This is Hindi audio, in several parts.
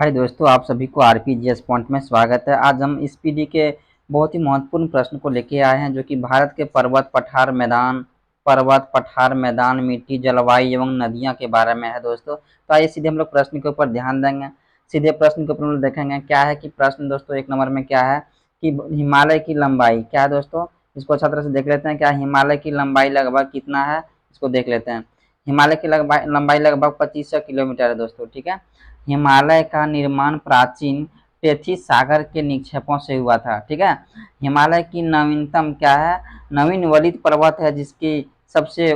हाय दोस्तों, आप सभी को आरपीजीएस पॉइंट में स्वागत है। आज हम इस पीढ़ी के बहुत ही महत्वपूर्ण प्रश्न को लेके आए हैं, जो कि भारत के पर्वत पठार मैदान, मिट्टी, जलवायु एवं नदियां के बारे में है दोस्तों। तो आइए सीधे हम लोग प्रश्न के ऊपर ध्यान देंगे। सीधे प्रश्न के ऊपर हम लोग देखेंगे क्या है कि प्रश्न दोस्तों 1 नंबर में क्या है कि हिमालय की लंबाई क्या है दोस्तों। इसको अच्छा तरह से देख लेते हैं। क्या हिमालय की लंबाई लगभग कितना है, इसको देख लेते हैं। हिमालय की लंबाई लगभग 2500 किलोमीटर है दोस्तों। ठीक है। हिमालय का निर्माण प्राचीन टेथिस सागर के निक्षेपों से हुआ था। ठीक है। हिमालय की नवीनतम क्या है, नवीन वलित पर्वत है, जिसकी सबसे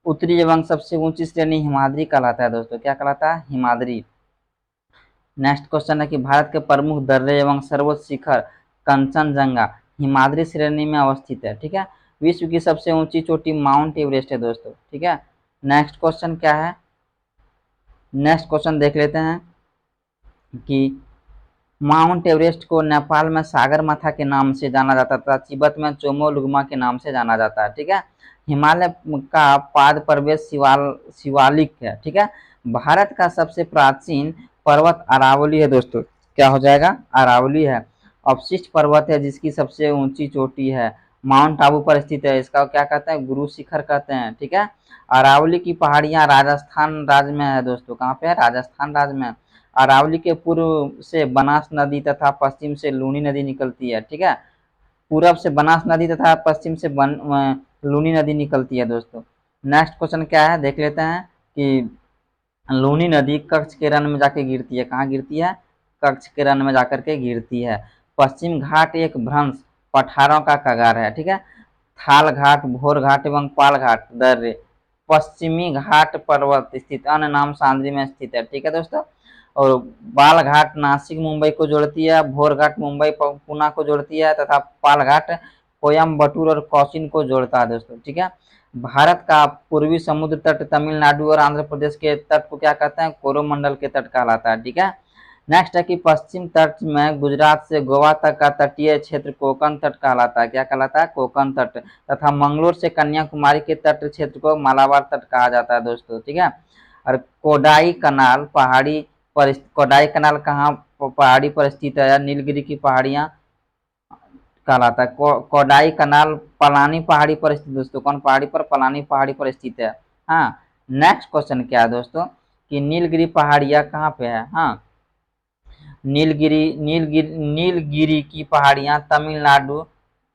उत्तरी एवं सबसे ऊंची श्रेणी हिमाद्री कहलाता है दोस्तों। क्या कहलाता है? हिमाद्री। नेक्स्ट क्वेश्चन है कि भारत के प्रमुख दर्रे एवं सर्वोच्च शिखर कंचनजंगा हिमाद्री श्रेणी में अवस्थित है। ठीक है। विश्व की सबसे ऊंची चोटी माउंट एवरेस्ट है दोस्तों। ठीक है। नेक्स्ट क्वेश्चन क्या है, नेक्स्ट क्वेश्चन देख लेते हैं कि माउंट एवरेस्ट को नेपाल में सागरमाथा के नाम से जाना जाता था, तिब्बत में चोमोलुंगमा के नाम से जाना जाता है। ठीक है। हिमालय का पाद प्रवेश शिवालिक है। ठीक है। भारत का सबसे प्राचीन पर्वत अरावली है दोस्तों। क्या हो जाएगा? अरावली है। अवशिष्ट पर्वत है, जिसकी सबसे ऊंची चोटी है, माउंट आबू पर स्थित है। इसका क्या कहते हैं? गुरु शिखर कहते हैं। ठीक है। अरावली की पहाड़ियां राजस्थान राज्य में है दोस्तों। कहाँ पे है? राजस्थान राज्य में। अरावली के पूर्व से बनास नदी तथा पश्चिम से लूनी नदी निकलती है। ठीक है। पूरब से बनास नदी तथा पश्चिम से लूनी नदी निकलती है दोस्तों। नेक्स्ट क्वेश्चन क्या है, देख लेते हैं कि लूनी नदी कच्छ के रण में जाके गिरती है। कहाँ गिरती है? कच्छ के रण में जाकर के गिरती है। पश्चिम घाट एक भ्रंश पठारों का कगार है। ठीक है। थाल घाट, भोर घाट एवं पाल घाट दर्रे पश्चिमी घाट पर्वत स्थित अन्य नाम सांद्री में स्थित है। ठीक है दोस्तों। और बाल घाट नासिक मुंबई को जोड़ती है, भोर घाट मुंबई पूना को जोड़ती है तथा पाल घाट कोयम्बटूर और कोचीन को जोड़ता है दोस्तों। ठीक है। भारत का पूर्वी समुद्र तट तमिलनाडु और आंध्र प्रदेश के तट को क्या कहते हैं? कोरोमंडल के तट कहलाता है। ठीक है। नेक्स्ट है कि पश्चिम तट में गुजरात से गोवा तक का तटीय क्षेत्र कोकण तट कहलाता है। क्या कहलाता है? कोकण तट। तथा मंगलोर से कन्याकुमारी के तट क्षेत्र को मालाबार तट कहा जाता है दोस्तों। ठीक है। और कोडाई कनाल कहाँ पहाड़ी पर स्थित है? नीलगिरी की पहाड़ियां कहलाता है। कोडाई कनाल पलानी पहाड़ी पर स्थित दोस्तों। कौन पहाड़ी पर? पलानी पहाड़ी पर स्थित है। हाँ। नेक्स्ट क्वेश्चन क्या है दोस्तों कि नीलगिरी पहाड़ियां कहाँ पे है? हाँ, नीलगिरी की पहाड़ियां तमिलनाडु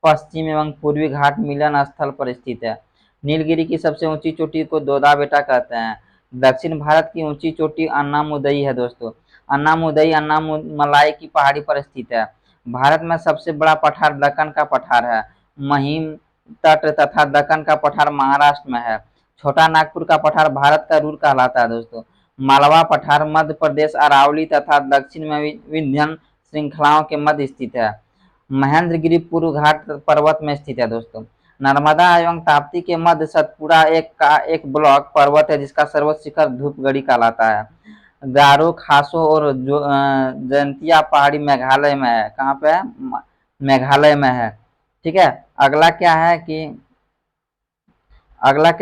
पश्चिम एवं पूर्वी घाट मिलन स्थल पर स्थित है। नीलगिरी की सबसे ऊंची चोटी को दोदा बेटा कहते हैं। दक्षिण भारत की ऊंची चोटी अन्नामुदई है दोस्तों। अन्नामुदई अन्नामलाई की पहाड़ी पर स्थित है। भारत में सबसे बड़ा पठार दक्कन का पठार है। महिम तट तथा दक्कन का पठार महाराष्ट्र में है। छोटा नागपुर का पठार भारत का रूर कहलाता है दोस्तों। मालवा पठार मध्य प्रदेश अरावली तथा दक्षिण में विंध्य श्रृंखलाओं के मध्य स्थित है। महेंद्रगिरी पूर्व घाट पर्वत में स्थित है दोस्तों। नर्मदा एवं ताप्ती के मध्य सतपुड़ा एक ब्लॉक पर्वत है, जिसका सर्वोच्च शिखर धूपगढ़ी कहलाता है। गारो, खासो और जयंतिया पहाड़ी मेघालय में है। कहाँ पे है? मेघालय में है। ठीक है। अगला क्या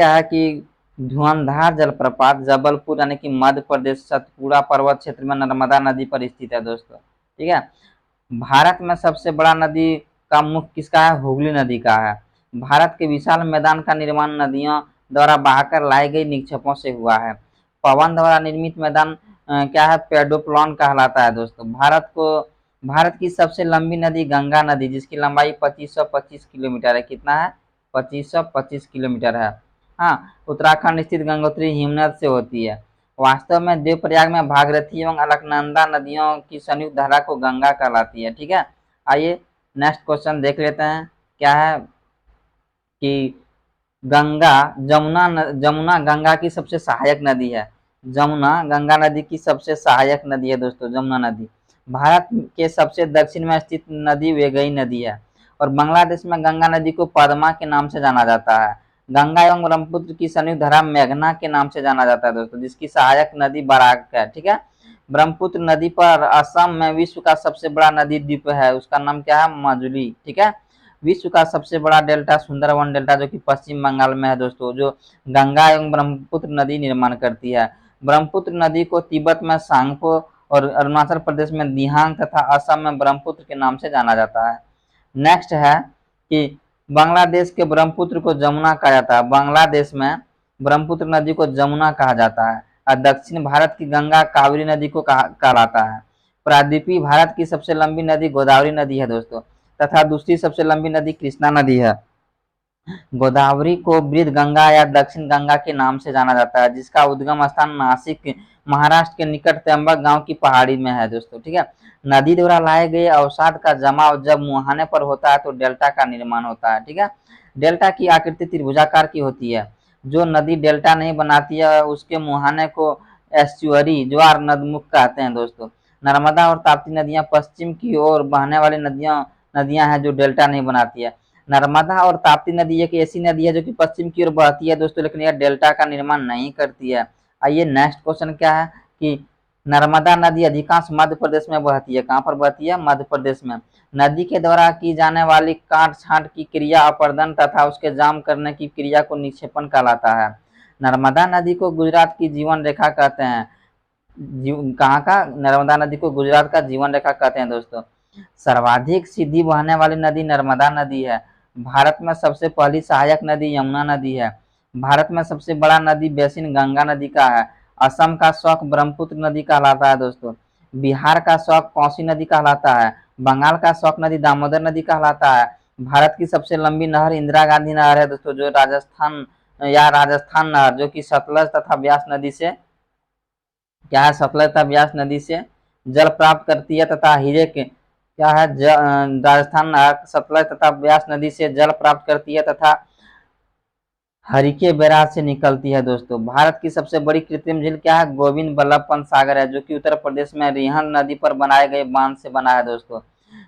है कि धुआंधार जलप्रपात जबलपुर यानी कि मध्य प्रदेश सतपुड़ा पर्वत क्षेत्र में नर्मदा नदी पर स्थित है दोस्तों। ठीक है। भारत में सबसे बड़ा नदी का मुख किसका है? हुगली नदी का है। भारत के विशाल मैदान का निर्माण नदियों द्वारा बहाकर लाई गई निक्षेपों से हुआ है। पवन द्वारा निर्मित मैदान क्या है? पेडोप्लॉन कहलाता है दोस्तों। भारत की सबसे लंबी नदी गंगा नदी, जिसकी लंबाई 2525 किलोमीटर है। कितना है? 2525 किलोमीटर है। हाँ। उत्तराखंड स्थित गंगोत्री हिमनद से होती है। वास्तव में देवप्रयाग में भागीरथी एवं अलकनंदा नदियों की संयुक्त धारा को गंगा कहलाती है। ठीक है। आइए नेक्स्ट क्वेश्चन देख लेते हैं। क्या है कि जमुना गंगा की सबसे सहायक नदी है। जमुना गंगा नदी की सबसे सहायक नदी है दोस्तों, जमुना नदी। भारत के सबसे दक्षिण में स्थित नदी वेगई नदी है। और बांग्लादेश में गंगा नदी को पद्मा के नाम से जाना जाता है। गंगा एवं ब्रह्मपुत्र की संयुक्त धारा मेघना के नाम से जाना जाता है दोस्तों, जिसकी सहायक नदी बराक है। ठीक है। ब्रह्मपुत्र नदी पर असम में विश्व का सबसे बड़ा नदी द्वीप है, उसका नाम क्या है? मजुली। ठीक है। विश्व का सबसे बड़ा डेल्टा सुंदरवन डेल्टा, जो कि पश्चिम बंगाल में है दोस्तों, जो गंगा एवं ब्रह्मपुत्र नदी निर्माण करती है। ब्रह्मपुत्र नदी को तिब्बत में सांगपो और अरुणाचल प्रदेश में दिहांग तथा असम में ब्रह्मपुत्र के नाम से जाना जाता है। नेक्स्ट है कि बांग्लादेश के ब्रह्मपुत्र को जमुना कहा जाता है। बांग्लादेश में ब्रह्मपुत्र नदी को जमुना कहा जाता है और दक्षिण भारत की गंगा कावेरी नदी को कहलाता है। प्रायद्वीपीय भारत की सबसे लंबी नदी गोदावरी नदी है दोस्तों, तथा दूसरी सबसे लंबी नदी कृष्णा नदी है। गोदावरी को वृद्ध गंगा या दक्षिण गंगा के नाम से जाना जाता है, जिसका उद्गम स्थान नासिक महाराष्ट्र के निकट त्र्यंबक गांव की पहाड़ी में है दोस्तों। ठीक है, नदी द्वारा लाए गए अवसाद का जमाव जब मुहाने पर होता है तो डेल्टा का निर्माण होता है। ठीक है, डेल्टा की आकृति त्रिभुजाकार की होती है। जो नदी डेल्टा नहीं बनाती है उसके मुहाने को एस्चुअरी ज्वार नदमुख कहते हैं दोस्तों। नर्मदा और ताप्ती नदियां पश्चिम की ओर बहने वाली नदियां हैं जो डेल्टा नहीं बनाती है। नर्मदा और ताप्ती नदी एक ऐसी नदी है जो कि पश्चिम की ओर बहती है दोस्तों, लेकिन यह डेल्टा का निर्माण नहीं करती है। आइए नेक्स्ट क्वेश्चन क्या है कि नर्मदा नदी अधिकांश मध्य प्रदेश में बहती है। कहाँ पर बहती है? मध्य प्रदेश में। नदी के द्वारा की जाने वाली काट छांट की क्रिया अपर्दन तथा उसके जाम करने की क्रिया को निक्षेपण कहलाता है। नर्मदा नदी को गुजरात की जीवन रेखा कहते हैं। कहाँ का? नर्मदा नदी को गुजरात का जीवन रेखा कहते हैं दोस्तों। सर्वाधिक सीधी बहने वाली नदी नर्मदा नदी है। भारत में सबसे पहली सहायक नदी यमुना नदी है। भारत में सबसे बड़ा नदी बेसिन गंगा नदी का है। असम का शौक ब्रह्मपुत्र नदी कहलाता है दोस्तों। बिहार का शौक कोसी नदी कहलाता है। बंगाल का शौक नदी दामोदर नदी कहलाता है। भारत की सबसे लंबी नहर इंदिरा गांधी नहर है दोस्तों, जो राजस्थान नहर जो कि सतलज तथा ब्यास नदी से क्या है? सतलज तथा ब्यास नदी से जल प्राप्त करती है तथा हीरे के क्या है? राजस्थान नहर सतलज तथा ब्यास नदी से जल प्राप्त करती है तथा हरिके बैराज से निकलती है दोस्तों। भारत की सबसे बड़ी कृत्रिम झील क्या है? गोविंद बल्लभ पंत सागर है, जो कि उत्तर प्रदेश में रिहंद नदी पर बनाए गए बांध से बना है दोस्तों।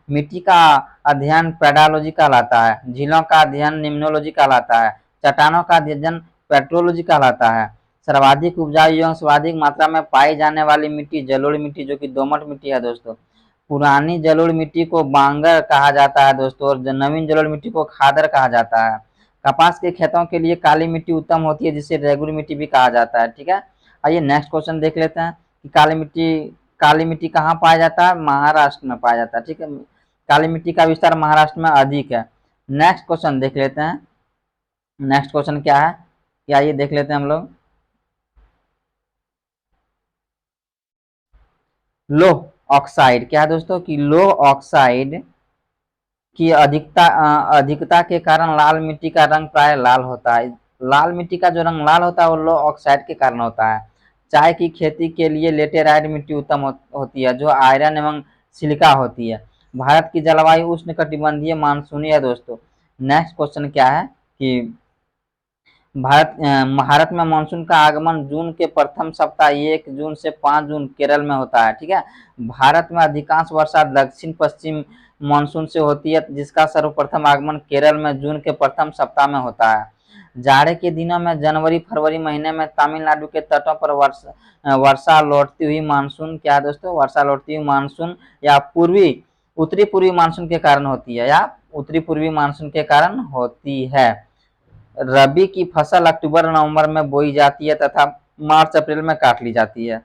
मिट्टी का अध्ययन पेडालॉजी कहलाता है। झीलों का अध्ययन निम्नोलॉजी कहलाता है। चट्टानों का अध्ययन पेट्रोलॉजी कहलाता है। सर्वाधिक उपजाऊ एवं सर्वाधिक मात्रा में पाई जाने वाली मिट्टी जलोढ़ मिट्टी, जो कि दोमट मिट्टी है दोस्तों। पुरानी जलोढ़ मिट्टी को बांगर कहा जाता है दोस्तों, और नवीन जलोढ़ मिट्टी को खादर कहा जाता है। कपास के खेतों के लिए काली मिट्टी उत्तम होती है, जिसे रेगुर मिट्टी भी कहा जाता है। ठीक है, आइए नेक्स्ट क्वेश्चन देख लेते हैं कि काली मिट्टी कहाँ पाया जाता है? महाराष्ट्र में पाया जाता है। ठीक है, काली मिट्टी का विस्तार महाराष्ट्र में अधिक है। नेक्स्ट क्वेश्चन देख लेते हैं। नेक्स्ट क्वेश्चन क्या है कि आइए देख लेते हैं हम लोग। लोह ऑक्साइड क्या है दोस्तों? कि लोह ऑक्साइड की अधिकता के कारण लाल मिट्टी का रंग प्राय लाल होता है। लाल मिट्टी का जो रंग लाल होता है वो लोह ऑक्साइड के कारण होता है। चाय की खेती के लिए लेटेराइट मिट्टी उत्तम होती है, जो आयरन एवं सिलिका होती है। भारत की जलवायु उष्णकटिबंधीय मानसूनी है दोस्तों। नेक्स्ट क्वेश्चन क्या है कि भारत में मानसून का आगमन जून के प्रथम सप्ताह 1 जून से 5 जून केरल में होता है। ठीक है, भारत में अधिकांश वर्षा दक्षिण पश्चिम मानसून से होती है, जिसका सर्वप्रथम आगमन केरल में जून के प्रथम सप्ताह में होता है। जाड़े के दिनों में जनवरी फरवरी महीने में तमिलनाडु के तटों पर वर्षा लौटती हुई मानसून क्या है दोस्तों? वर्षा लौटती हुई मानसून या उत्तरी पूर्वी मानसून के कारण होती है, या उत्तरी पूर्वी मानसून के कारण होती है। रबी की फसल अक्टूबर नवंबर में बोई जाती है तथा मार्च अप्रैल में काट ली जाती है।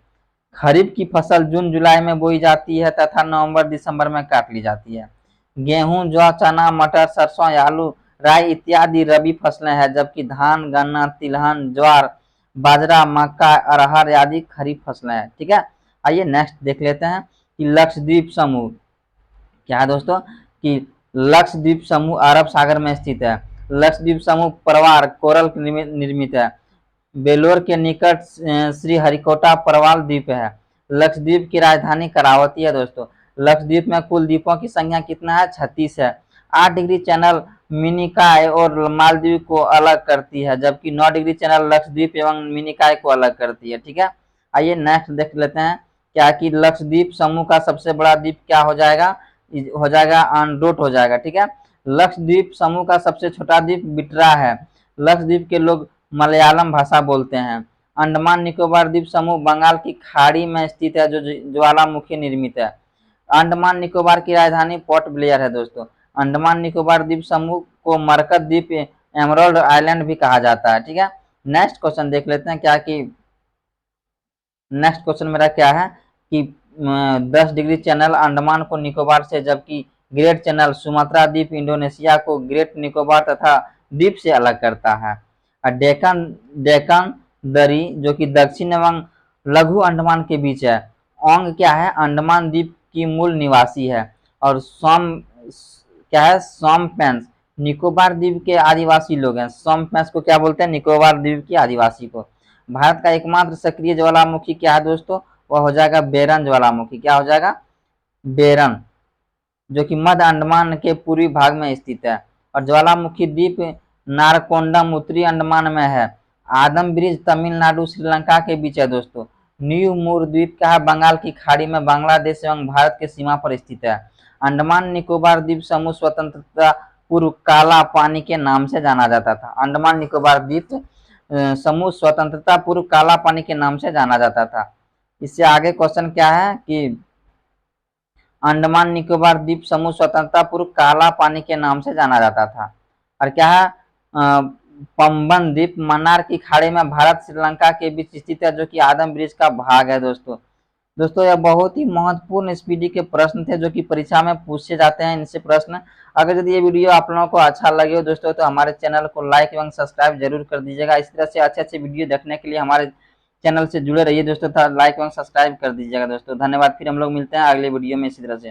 खरीफ की फसल जून जुलाई में बोई जाती है तथा नवंबर दिसंबर में काट ली जाती है। गेहूं, जौ, चना, मटर, सरसों, आलू, राई इत्यादि रबी फसलें हैं, जबकि धान, गन्ना, तिलहन, ज्वार, बाजरा, मक्का, अरहर आदि खरीफ फसलें हैं। ठीक है, आइए नेक्स्ट देख लेते हैं कि लक्षद्वीप समूह क्या है दोस्तों? कि लक्षद्वीप समूह अरब सागर में स्थित है। लक्षद्वीप समूह परिवार कोरल निर्मित है। बेलोर के निकट श्रीहरिकोटा परवाल द्वीप है। लक्षद्वीप की राजधानी करावती है दोस्तों। लक्षद्वीप में कुल द्वीपों की संख्या कितना है? 36 है। 8 डिग्री चैनल मिनिकॉय और मालदीव को अलग करती है, जबकि 9 डिग्री चैनल लक्षद्वीप एवं मिनिकॉय को अलग करती है। ठीक है, आइए नेक्स्ट देख लेते हैं क्या कि लक्षद्वीप समूह का सबसे बड़ा द्वीप क्या हो जाएगा? आंड्रोट हो जाएगा। ठीक है, लक्षद्वीप समूह का सबसे छोटा द्वीप बिटरा है। लक्षद्वीप के लोग मलयालम भाषा बोलते हैं। अंडमान निकोबार द्वीप समूह बंगाल की खाड़ी में स्थित है, जो ज्वालामुखी निर्मित है। अंडमान निकोबार की राजधानी पोर्ट ब्लेयर है दोस्तों। अंडमान निकोबार द्वीप समूह को मरकत द्वीप एमराल्ड आइलैंड भी कहा जाता है। ठीक है, नेक्स्ट क्वेश्चन देख लेते हैं क्या कि नेक्स्ट क्वेश्चन मेरा क्या है कि 10 डिग्री चैनल अंडमान को निकोबार से, जबकि ग्रेट चैनल सुमात्रा द्वीप इंडोनेशिया को ग्रेट निकोबार तथा द्वीप से अलग करता है। और डेक्कन डेक्कन दरी जो कि दक्षिण एवं लघु अंडमान के बीच है। ओंग क्या है, अंडमान द्वीप की मूल निवासी है। और सोम क्या है, सोमपेंस निकोबार द्वीप के आदिवासी लोग हैं। सोमपेंस को क्या बोलते हैं, निकोबार द्वीप की आदिवासी को। भारत का एकमात्र सक्रिय ज्वालामुखी क्या है दोस्तों, वह हो जाएगा बेरन ज्वालामुखी। क्या हो जाएगा, बेरन, जो कि मध्य अंडमान के पूर्वी भाग में स्थित है। और ज्वालामुखी द्वीप नारकोंडम उत्तरी अंडमान में है। आदम ब्रिज तमिलनाडु श्रीलंका के बीच है दोस्तों। न्यू मूर द्वीप क्या है, बंगाल की खाड़ी में बांग्लादेश एवं भारत के सीमा पर स्थित है। अंडमान निकोबार द्वीप समूह स्वतंत्रता पूर्व काला पानी के नाम से जाना जाता था। अंडमान निकोबार द्वीप समूह स्वतंत्रता पूर्व काला पानी के नाम से जाना जाता था। इससे आगे क्वेश्चन क्या है कि अंडमान निकोबार द्वीप समूह स्वतंत्रता पूर्व काला पानी के नाम से जाना जाता था। और क्या है, पंबन द्वीप मन्नार की खाड़ी में भारत श्रीलंका के बीच स्थित है, जो कि आदम ब्रिज का भाग है दोस्तों यह बहुत ही महत्वपूर्ण स्पीडी के प्रश्न थे जो कि परीक्षा में पूछे जाते हैं इनसे प्रश्न। अगर यदि ये वीडियो आप लोगों को अच्छा लगे हो दोस्तों तो हमारे चैनल को लाइक एवं सब्सक्राइब जरूर कर दीजिएगा। इस तरह से अच्छे अच्छे वीडियो देखने के लिए हमारे चैनल से जुड़े रहिए दोस्तों, लाइक एवं सब्सक्राइब कर दीजिएगा दोस्तों। धन्यवाद। फिर हम लोग मिलते हैं अगले वीडियो में इसी तरह से।